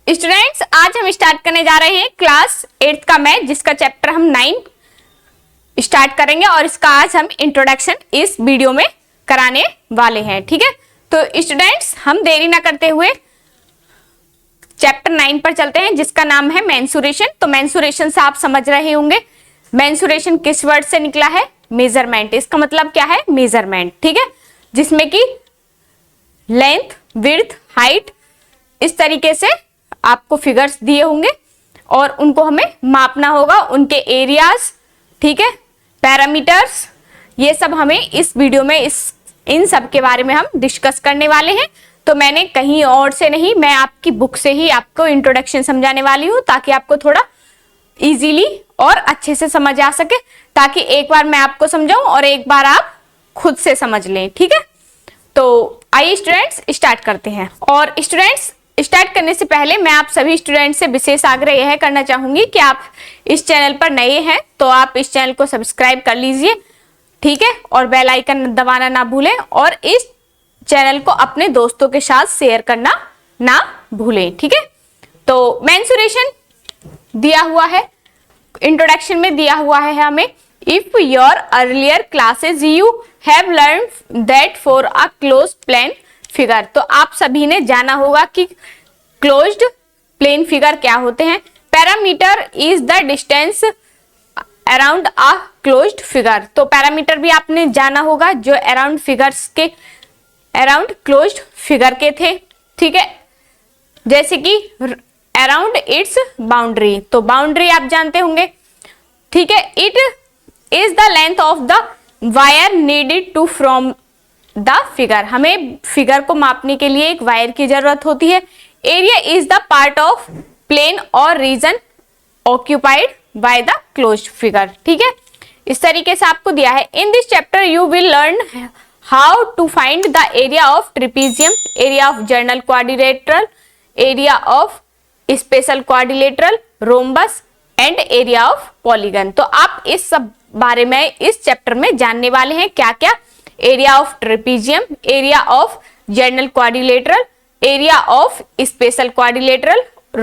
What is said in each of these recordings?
Students, आज हम start करने जा रहे हैं क्लास 8th का मैथ, जिसका चैप्टर हम 9 स्टार्ट करेंगे और इसका आज हम इंट्रोडक्शन इस वीडियो में कराने वाले हैं। ठीक है, तो स्टूडेंट्स हम देरी ना करते हुए चैप्टर 9 पर चलते हैं, जिसका नाम है मेंसुरेशन। तो मेंसुरेशन से आप समझ रहे होंगे मेंसुरेशन किस वर्ड से निकला है? मेजरमेंट। इसका मतलब क्या है? मेजरमेंट। ठीक है, जिसमें कि लेंथ, विड्थ, हाइट, इस तरीके से आपको फिगर्स दिए होंगे और उनको हमें मापना होगा, उनके एरियाज, ठीक है, पैरामीटर्स, ये सब हमें इस वीडियो में इन सब के बारे में हम डिस्कस करने वाले हैं। तो मैंने कहीं और से नहीं, मैं आपकी बुक से ही आपको इंट्रोडक्शन समझाने वाली हूँ, ताकि आपको थोड़ा इजीली और अच्छे से समझ आ सके, ताकि एक बार मैं आपको समझाऊं और एक बार आप खुद से समझ लें। ठीक है, तो आइए स्टूडेंट्स स्टार्ट करते हैं। और स्टूडेंट्स, स्टार्ट करने से पहले मैं आप सभी स्टूडेंट से विशेष आग्रह यह करना चाहूंगी कि आप इस चैनल पर नए हैं तो आप इस चैनल को सब्सक्राइब कर लीजिए, ठीक है, और बेल आइकन दबाना ना भूलें और इस चैनल को अपने दोस्तों के साथ शेयर करना ना भूलें। ठीक है, तो मेंसुरेशन दिया हुआ है, इंट्रोडक्शन में दिया हुआ है हमें, if your earlier classes you have learn that for a close plane figure. तो आप सभी ने जाना होगा कि क्लोज्ड प्लेन फिगर क्या होते हैं। Parameter is the distance around a closed figure. तो पैरामीटर भी आपने जाना होगा, जो अराउंड फिगर्स के अराउंड क्लोज्ड फिगर के थे। ठीक है, जैसे कि अराउंड इट्स बाउंड्री, तो बाउंड्री आप जानते होंगे। ठीक है, it is the length of the wire needed to from the figure. हमें फिगर को मापने के लिए एक वायर की जरूरत होती है। Area is the part of plane और region occupied by the closed figure. ठीक है, इस तरीके से आपको दिया है। In this chapter you will learn how to find the area of trapezium, area of general quadrilateral, area of special quadrilateral, rhombus and area of polygon. तो आप इस सब बारे में इस चैप्टर में जानने वाले हैं। क्या क्या? Area of trapezium, area of general quadrilateral, area of special quadrilateral,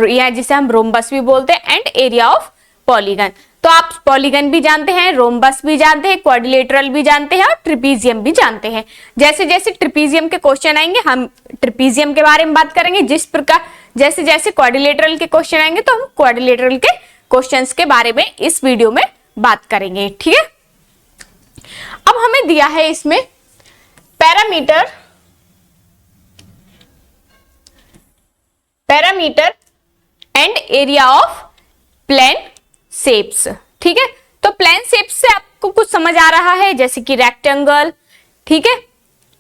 या जिसे हम रोम्बस भी बोलते हैं, एंड एरिया ऑफ पॉलीगन। तो आप पॉलीगन भी जानते हैं, रोम्बस भी जानते हैं, क्वाड्रिलेटरल भी जानते हैं और ट्रेपेजियम भी जानते हैं। जैसे जैसे ट्रेपेजियम के क्वेश्चन आएंगे हम ट्रेपेजियम के बारे में बात करेंगे, जिस प्रकार जैसे जैसे क्वाड्रिलेटरल के क्वेश्चन आएंगे तो हम क्वाड्रिलेटरल के क्वेश्चंस के बारे में इस वीडियो में बात करेंगे। ठीक है, अब हमें दिया है इसमें parameter and area of plane shapes. ठीक है, तो प्लेन शेप्स से आपको कुछ समझ आ रहा है, जैसे कि रेक्टेंगल। ठीक है,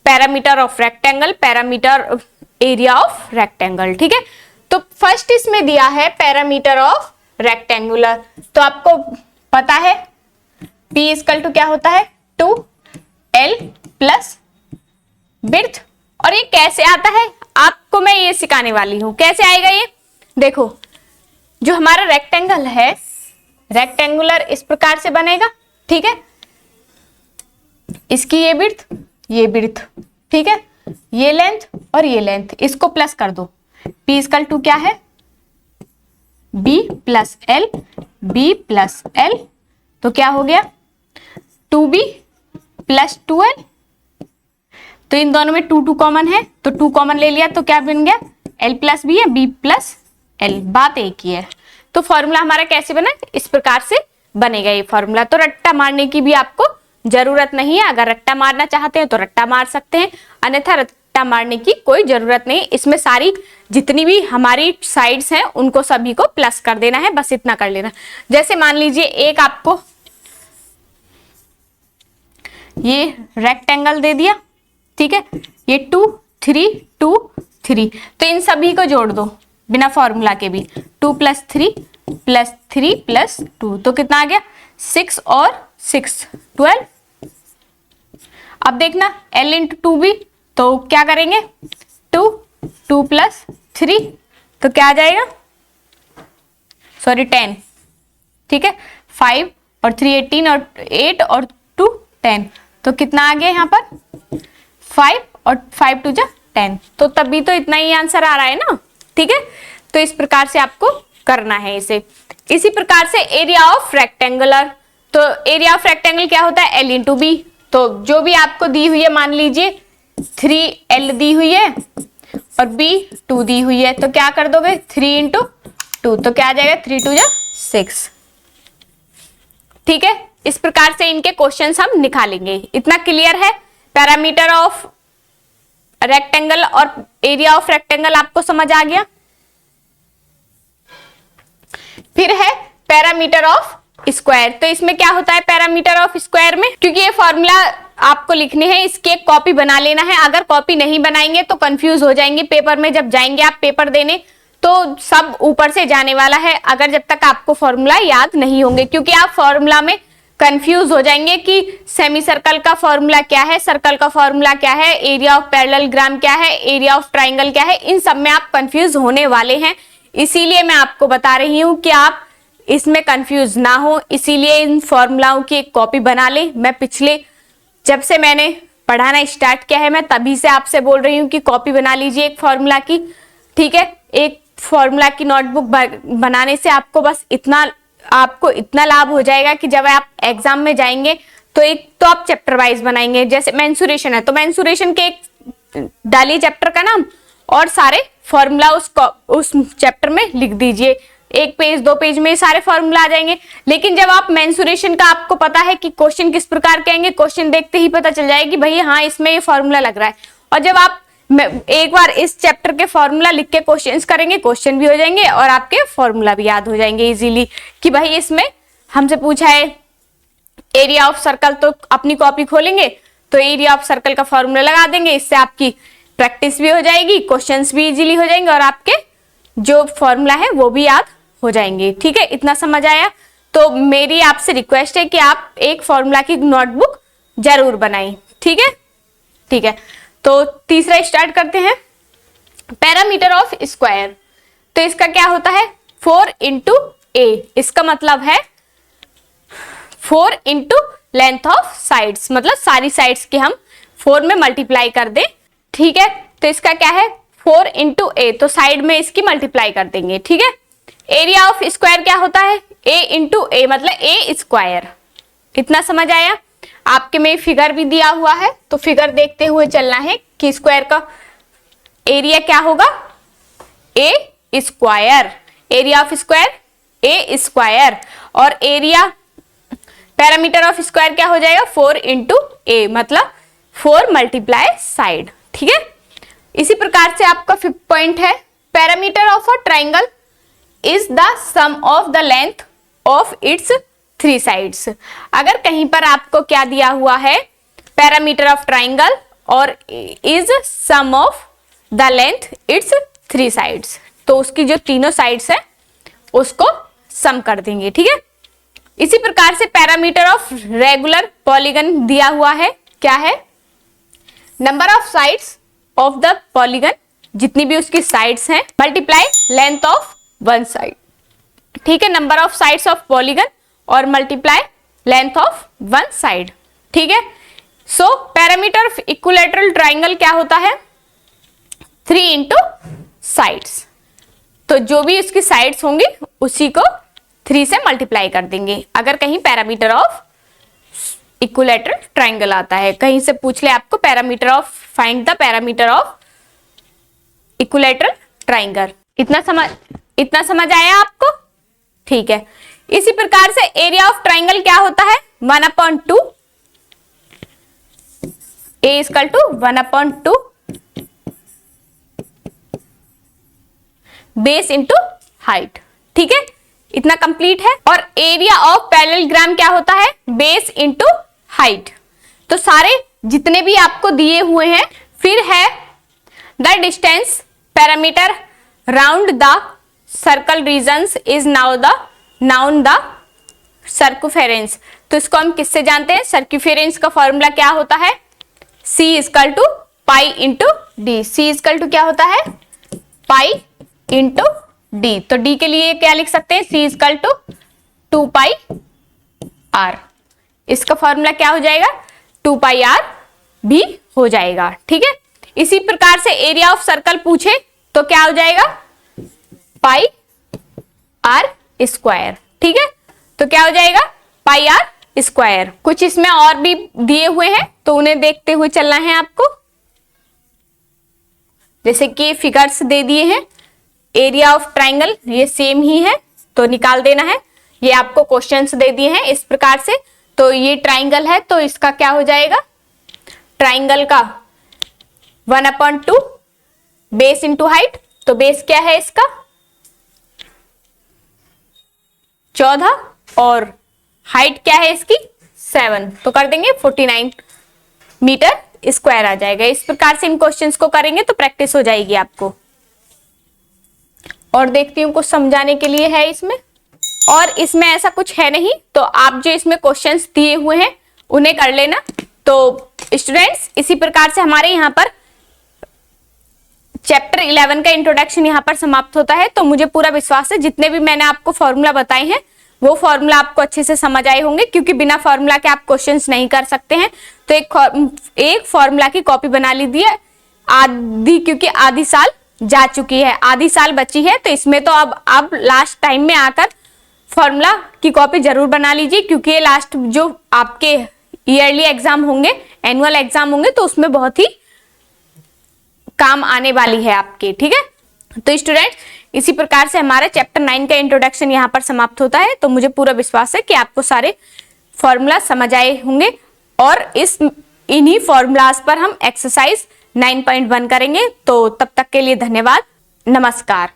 parameter of rectangle, parameter area of rectangle. ठीक है, तो फर्स्ट इसमें दिया है पैरामीटर ऑफ रेक्टेंगुलर। तो आपको पता है P इक्वल टू क्या होता है? 2L plus width. और ये कैसे आता है आपको मैं ये सिखाने वाली हूं। कैसे आएगा ये? देखो, जो हमारा रेक्टेंगल है, रेक्टेंगुलर इस प्रकार से बनेगा। ठीक है, इसकी ये विड्थ, ठीक है, ये लेंथ और ये लेंथ, इसको प्लस कर दो। P इक्वल टू क्या है? B plus L, B plus L, तो क्या हो गया? 2B plus 2L। तो इन दोनों में 2 कॉमन है, तो 2 कॉमन ले लिया तो क्या बन गया? L प्लस B है, B प्लस L, बात एक ही है। तो फॉर्मूला हमारा कैसे बना? इस प्रकार से बनेगा ये फॉर्मूला। तो रट्टा मारने की भी आपको जरूरत नहीं है। अगर रट्टा मारना चाहते हैं तो रट्टा मार सकते हैं, अन्यथा रट्टा मारने की कोई जरूरत नहीं। इसमें सारी जितनी भी हमारी साइड्स हैं उनको सभी को प्लस कर देना है, बस इतना कर लेना। जैसे मान लीजिए एक आपको ये रेक्टेंगल दे दिया, ठीक है, ये 2 3 2 3, तो इन सभी को जोड़ दो बिना फॉर्मूला के भी। 2 प्लस 3 प्लस 3 प्लस 2, तो कितना आ गया? 6 और 6 12। अब देखना L इंटू 2B, तो क्या करेंगे? 2 प्लस 3, तो क्या आ जाएगा? सॉरी 10। ठीक है, 5 और 3 18 और 8 और 2 10, तो कितना आ गया यहाँ पर? 5 और 5 2 जा 10। तो तभी तो इतना ही आंसर आ रहा है ना। ठीक है, तो इस प्रकार से आपको करना है इसे। इसी प्रकार से एरिया ऑफ रेक्टेंगुलर, तो एरिया ऑफ रेक्टेंगल क्या होता है, L इंटू बी। तो जो भी आपको दी हुई है, मान लीजिए 3L दी हुई है और B 2 दी हुई है, तो क्या कर दोगे 3 इंटू 2, तो क्या आ जाएगा 3 2 6। ठीक है, इस प्रकार से इनके क्वेश्चंस हम निकालेंगे। इतना क्लियर है? पैरामीटर ऑफ रेक्टेंगल और एरिया ऑफ रेक्टेंगल आपको समझ आ गया। फिर है पैरामीटर ऑफ स्क्वायर। तो इसमें क्या होता है पैरामीटर ऑफ स्क्वायर में, क्योंकि ये फॉर्मूला आपको लिखने हैं, इसकी एक कॉपी बना लेना है। अगर कॉपी नहीं बनाएंगे तो कंफ्यूज हो जाएंगे पेपर में, जब जाएंगे आप पेपर देने तो सब ऊपर से जाने वाला है, अगर जब तक आपको फॉर्मूला याद नहीं होंगे, क्योंकि आप फॉर्मूला में कंफ्यूज हो जाएंगे कि सेमी सर्कल का फॉर्मूला क्या है, सर्कल का फॉर्मूला क्या है, एरिया ऑफ पैरेललोग्राम क्या है, एरिया ऑफ ट्राइंगल क्या है, इन सब में आप कंफ्यूज होने वाले हैं। इसीलिए मैं आपको बता रही हूं कि आप इसमें कंफ्यूज ना हो, इसीलिए इन फॉर्मूलाओं की एक कॉपी बना ले। मैं पिछले जब से मैंने पढ़ाना स्टार्ट किया है, मैं तभी से आपसे बोल रही हूँ कि कॉपी बना लीजिए एक फॉर्मूला की। ठीक है, एक फॉर्मूला की नोटबुक बनाने से आपको बस इतना लाभ हो जाएगा कि जब आप एग्जाम में जाएंगे तो एक तो आप चैप्टर वाइज बनाएंगे। जैसे मेंसुरेशन है तो मेंसुरेशन के एक डालिए चैप्टर का नाम और सारे फॉर्मूला उस चैप्टर में लिख दीजिए। 1 पेज 2 पेज में सारे फॉर्मूला आ जाएंगे। लेकिन जब आप मेंसुरेशन का आपको पता है कि क्वेश्चन किस प्रकार के आएंगे, क्वेश्चन देखते ही पता चल जाएगी भाई हाँ इसमें ये फॉर्मूला लग रहा है। और जब आप एक बार इस चैप्टर के फॉर्मूला लिख के क्वेश्चंस करेंगे, क्वेश्चन भी हो जाएंगे और आपके फॉर्मूला भी याद हो जाएंगे इजीली, कि भाई इसमें हमसे पूछा है एरिया ऑफ सर्कल, तो अपनी कॉपी खोलेंगे तो एरिया ऑफ सर्कल का फॉर्मूला लगा देंगे। इससे आपकी प्रैक्टिस भी हो जाएगी, क्वेश्चंस भी इजीली हो जाएंगे और आपके जो फॉर्मूला है वो भी याद हो जाएंगे। ठीक है, इतना समझ आया? तो मेरी आपसे रिक्वेस्ट है कि आप एक फॉर्मूला की नोटबुक जरूर बनाएं। ठीक है, ठीक है। तो तीसरा स्टार्ट करते हैं, पैरामीटर ऑफ स्क्वायर। तो इसका क्या होता है 4 इंटू ए, इसका मतलब है 4 इंटू लेंथ ऑफ साइड्स, मतलब सारी साइड्स के हम 4 में मल्टीप्लाई कर दें। ठीक है, तो इसका क्या है 4 इंटू ए, तो साइड में इसकी मल्टीप्लाई कर देंगे। ठीक है, एरिया ऑफ स्क्वायर क्या होता है ए इंटू ए, मतलब ए स्क्वायर। इतना समझ आया? आपके में फिगर भी दिया हुआ है तो फिगर देखते हुए चलना है कि स्क्वायर का एरिया क्या होगा A square, area of square A square, और एरिया पैरामीटर ऑफ स्क्वायर क्या हो जाएगा 4 इंटू ए, मतलब 4 मल्टीप्लाई साइड। ठीक है, इसी प्रकार से आपका 5th पॉइंट है, parameter of a triangle is the sum of the length of its 3 sides. अगर कहीं पर आपको क्या दिया हुआ है पैरामीटर ऑफ ट्राइंगल और is sum of the length its 3 sides, तो उसकी जो तीनों साइड्स है उसको सम कर देंगे। ठीक है, इसी प्रकार से पैरामीटर ऑफ रेगुलर पॉलीगन दिया हुआ है, क्या है number of sides of the polygon, जितनी भी उसकी साइड्स हैं multiply length of one side. ठीक है, number of sides of polygon और multiply length of one side. ठीक है, so perimeter of equilateral triangle क्या होता है 3 इंटू साइड्स, तो जो भी इसकी साइड्स होंगी उसी को 3 से मल्टीप्लाई कर देंगे। अगर कहीं पैरामीटर ऑफ इक्विलैटरल ट्राइंगल आता है, कहीं से पूछ ले आपको parameter of, find the parameter of equilateral triangle. इतना समझ आया आपको? ठीक है, इसी प्रकार से एरिया ऑफ ट्राइंगल क्या होता है 1/2, A equal to 1/2 base into height. ठीक है, इतना कंप्लीट है। और एरिया ऑफ पैरेललोग्राम क्या होता है बेस इंटू हाइट। तो सारे जितने भी आपको दिए हुए हैं। फिर है the distance perimeter round the circle regions is known the circumference. तो इसको हम किससे जानते हैं, सर्कुफेरेंस का फॉर्मूला क्या होता है C equal to pi into D. C equal to क्या होता है पाई इंटू डी। तो डी के लिए क्या लिख सकते हैं C equal to 2 pi R. इसका फॉर्मूला क्या हो जाएगा 2 पाई आर भी हो जाएगा। ठीक है, इसी प्रकार से एरिया ऑफ सर्कल पूछे तो क्या हो जाएगा पाई आर स्क्वायर। ठीक है, तो क्या हो जाएगा पाई आर स्क्वायर। कुछ इसमें और भी दिए हुए हैं तो उन्हें देखते हुए चलना है आपको। जैसे कि फिगर्स दे दिए हैं, एरिया ऑफ ट्राइंगल ये सेम ही है तो निकाल देना है। ये आपको क्वेश्चंस दे दिए हैं इस प्रकार से। तो ये ट्राइंगल है तो इसका क्या हो जाएगा, ट्राइंगल का 1/2 बेस इंटू हाइट। तो बेस क्या है इसका 14 और हाइट क्या है इसकी 7, तो कर देंगे 49 मीटर स्क्वायर आ जाएगा। इस प्रकार से इन क्वेश्चंस को करेंगे तो प्रैक्टिस हो जाएगी आपको। और देखती हूँ कुछ समझाने के लिए है इसमें, और इसमें ऐसा कुछ है नहीं, तो आप जो इसमें क्वेश्चंस दिए हुए हैं उन्हें कर लेना। तो स्टूडेंट्स इसी प्रकार से हमारे यहाँ पर चैप्टर 11 का इंट्रोडक्शन यहाँ पर समाप्त होता है। तो मुझे पूरा विश्वास है जितने भी मैंने आपको फॉर्मूला बताए हैं वो फॉर्मूला आपको अच्छे से समझ आए होंगे, क्योंकि बिना फॉर्मूला के आप क्वेश्चंस नहीं कर सकते हैं। तो एक फॉर्मूला की कॉपी बना लीजिए आधी, क्योंकि आधी साल जा चुकी है, आधी साल बची है। तो इसमें तो अब लास्ट टाइम में आकर फॉर्मूला की कॉपी जरूर बना लीजिए, क्योंकि ये लास्ट जो आपके ईयरली एग्जाम होंगे, एनुअल एग्जाम होंगे, तो उसमें बहुत ही काम आने वाली है आपके। ठीक है, तो स्टूडेंट इसी प्रकार से हमारा चैप्टर 9 का इंट्रोडक्शन यहाँ पर समाप्त होता है। तो मुझे पूरा विश्वास है कि आपको सारे फॉर्मूला समझ आए होंगे, और इन्हीं फॉर्मूलाज पर हम एक्सरसाइज 9.1 करेंगे। तो तब तक के लिए धन्यवाद, नमस्कार।